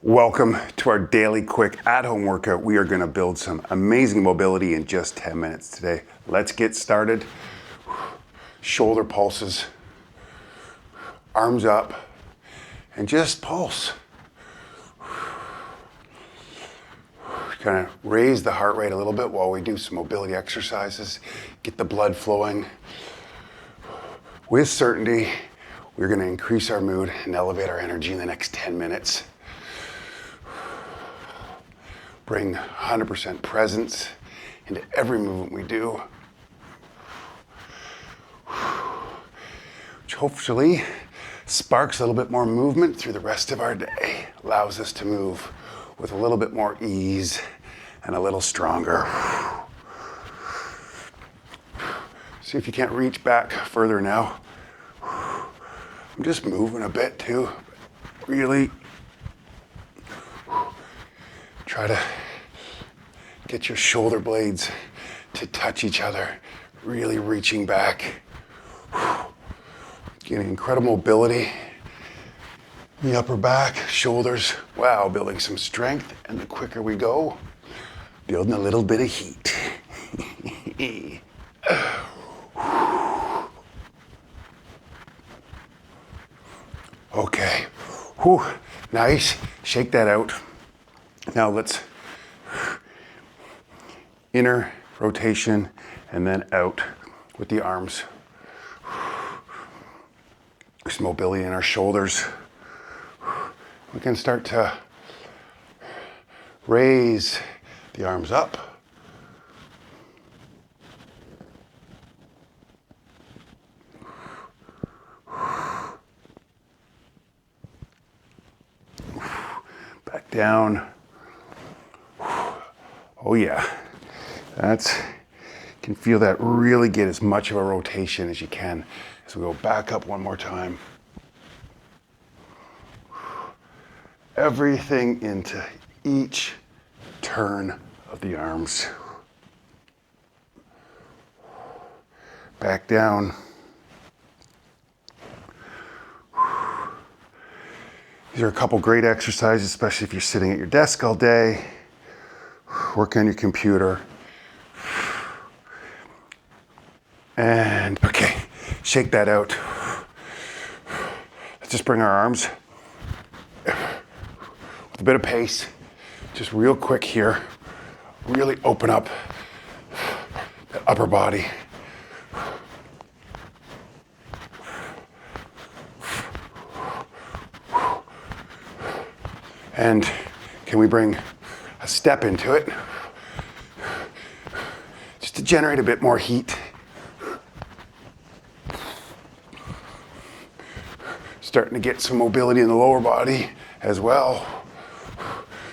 Welcome to our daily quick at-home workout. We are going to build some amazing mobility in just 10 minutes today. Let's get started. Shoulder pulses, arms up, and just pulse. Kind of raise the heart rate a little bit while we do some mobility exercises. Get the blood flowing. With certainty, we're going to increase our mood and elevate our energy in the next 10 minutes. Bring 100% presence into every movement we do, which hopefully sparks a little bit more movement through the rest of our day, allows us to move with a little bit more ease and a little stronger. See if you can't reach back further now. I'm just moving a bit too. Really try to get your shoulder blades to touch each other, really reaching back. Getting incredible mobility in the upper back, shoulders. Wow, building some strength, and the quicker we go, building a little bit of heat. Okay, whew, nice, shake that out. Now let's inner rotation and then out with the arms. Some mobility in our shoulders. We can start to raise the arms up. Back down. Oh yeah, can feel that really get as much of a rotation as you can as we go back up one more time. Everything into each turn of the arms. Back down. These are a couple great exercises, especially if you're sitting at your desk all day, working on your computer. And okay, shake that out. Let's just bring our arms with a bit of pace, just real quick here. Really open up the upper body. And can we bring a step into it? Just to generate a bit more heat. Starting to get some mobility in the lower body as well.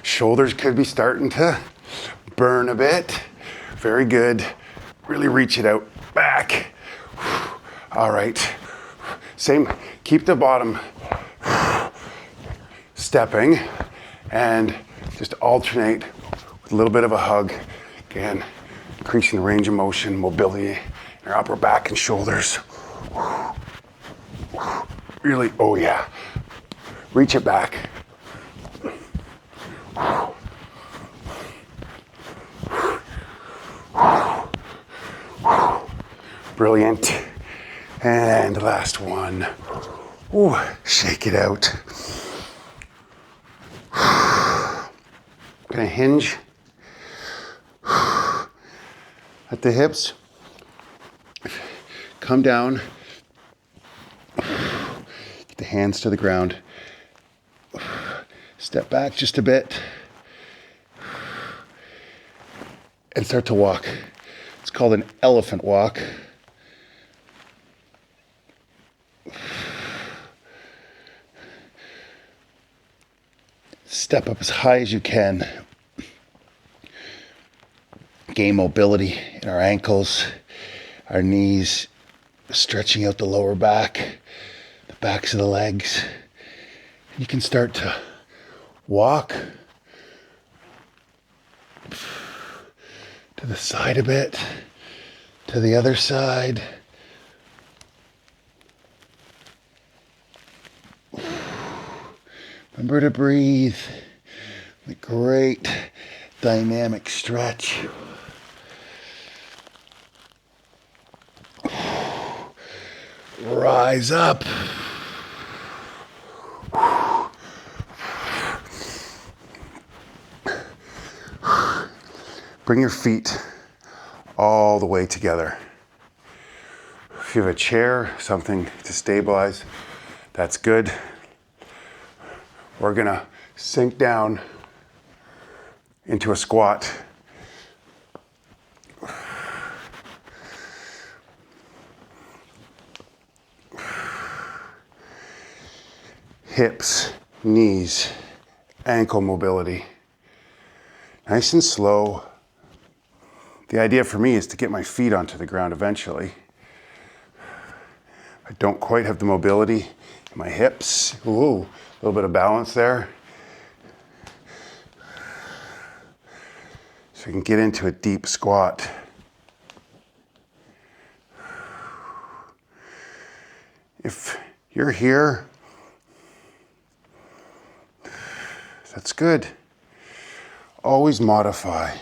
Shoulders could be starting to burn a bit. Very good. Really reach it out back. All right. Same, keep the bottom stepping and just alternate with a little bit of a hug. Again, increasing the range of motion, mobility in your upper back and shoulders. Really, oh yeah. Reach it back. Brilliant. And last one. Ooh, shake it out. Gonna hinge at the hips. Come down. Get the hands to the ground. Step back just a bit. And start to walk. It's called an elephant walk. Step up as high as you can. Gain mobility in our ankles, our knees, stretching out the lower back, the backs of the legs. You can start to walk to the side a bit, to the other side. Remember to breathe. A great dynamic stretch. Rise up. Bring your feet all the way together. If you have a chair, something to stabilize, that's good. We're gonna sink down into a squat. Hips, knees, ankle mobility. Nice and slow. The idea for me is to get my feet onto the ground eventually. I don't quite have the mobility in my hips. Ooh, a little bit of balance there. So you can get into a deep squat. If you're here, that's good. Always modify.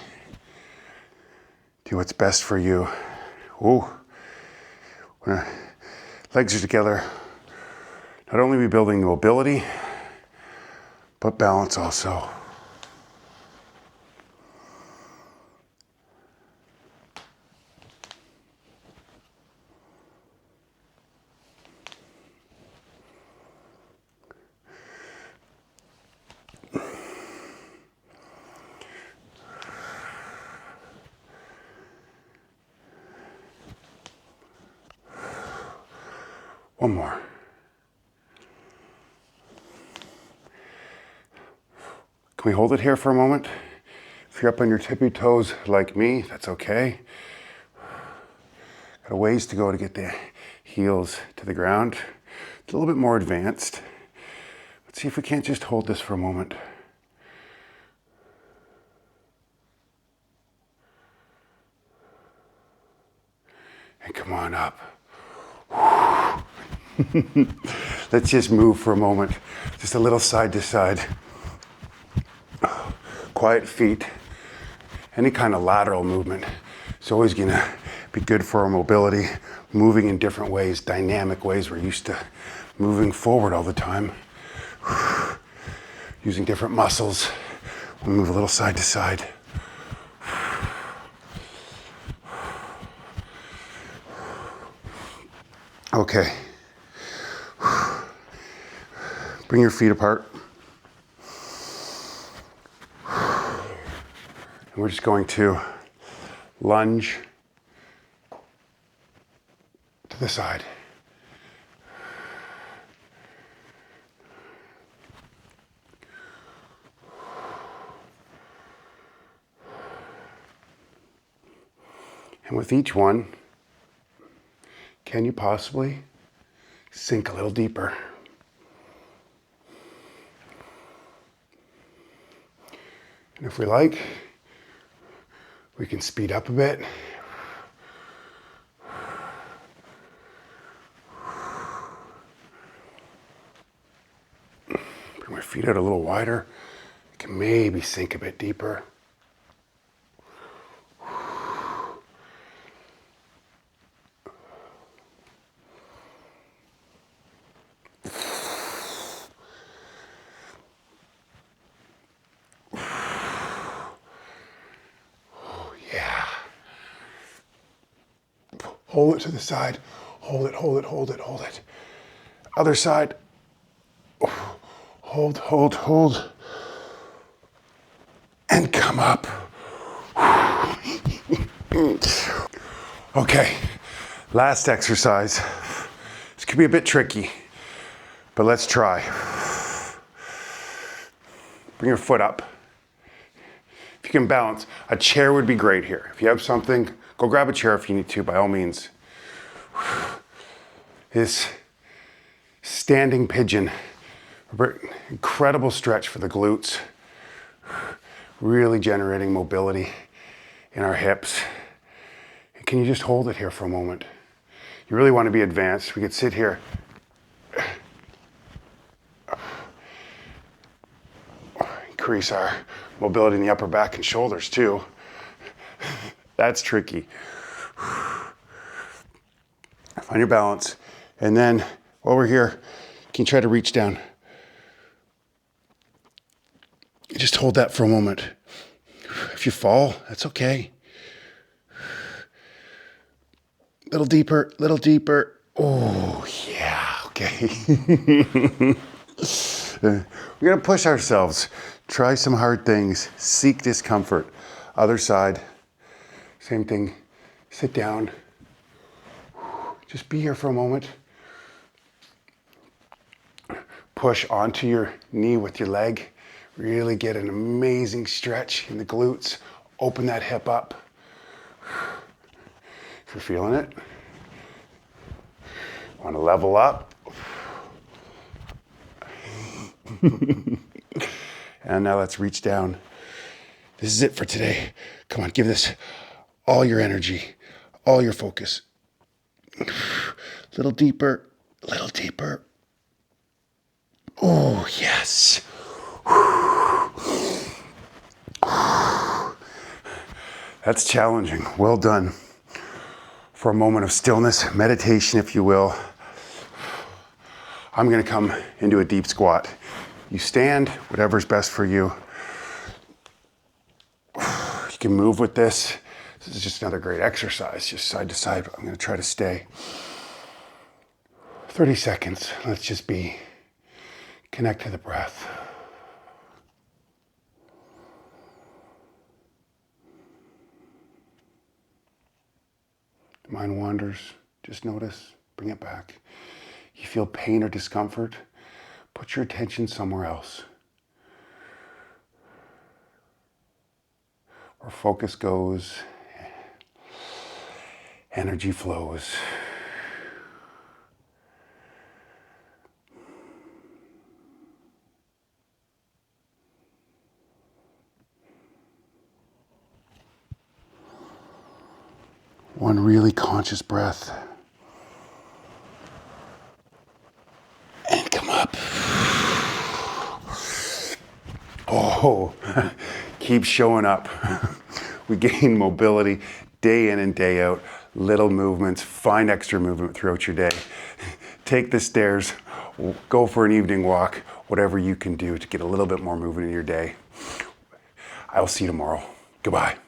Do what's best for you. Ooh. When our legs are together, not only are we building mobility, but balance also. One more. Can we hold it here for a moment? If you're up on your tippy toes like me, that's okay. Got a ways to go to get the heels to the ground. It's a little bit more advanced. Let's see if we can't just hold this for a moment. And come on up. Let's just move for a moment. Just a little side to side. Quiet feet. Any kind of lateral movement is always gonna be good for our mobility. Moving in different ways, dynamic ways. We're used to moving forward all the time. Using different muscles. We move a little side to side. Okay. Bring your feet apart. And we're just going to lunge to the side. And with each one, can you possibly sink a little deeper? And if we like, we can speed up a bit. Bring my feet out a little wider. I can maybe sink a bit deeper. Hold it to the side. Hold it, hold it, hold it, hold it. Other side. Hold, hold, hold. And come up. Okay, last exercise. This could be a bit tricky, but let's try. Bring your foot up. If you can balance, a chair would be great here. If you have something, go grab a chair if you need to, by all means. This standing pigeon, incredible stretch for the glutes, really generating mobility in our hips. Can you just hold it here for a moment? You really want to be advanced. We could sit here. increase our mobility in the upper back and shoulders too. That's tricky. Find your balance. And then while we're here, you can try to reach down. Just hold that for a moment. If you fall, that's okay. Little deeper, little deeper. Oh, yeah, okay. We're gonna push ourselves. Try some hard things. Seek discomfort. Other side, same thing. Sit down. Just be here for a moment. Push onto your knee with your leg. Really get an amazing stretch in the glutes. Open that hip up. If you're feeling it. Want to level up. And now let's reach down. This is it for today. Come on, give this all your energy, all your focus. Little deeper, little deeper. Oh, yes. That's challenging. Well done. For a moment of stillness, meditation, if you will. I'm gonna come into a deep squat. You stand, whatever's best for you. You can move with this. This is just another great exercise, just side to side. I'm gonna try to stay. 30 seconds, let's just be. Connect to the breath. The mind wanders, just notice, bring it back. You feel pain or discomfort, put your attention somewhere else. Where focus goes, energy flows. One really conscious breath. And come up. Oh, keep showing up. We gain mobility day in and day out. Little movements, find extra movement throughout your day. Take the stairs, go for an evening walk, whatever you can do to get a little bit more movement in your day. I'll see you tomorrow. Goodbye.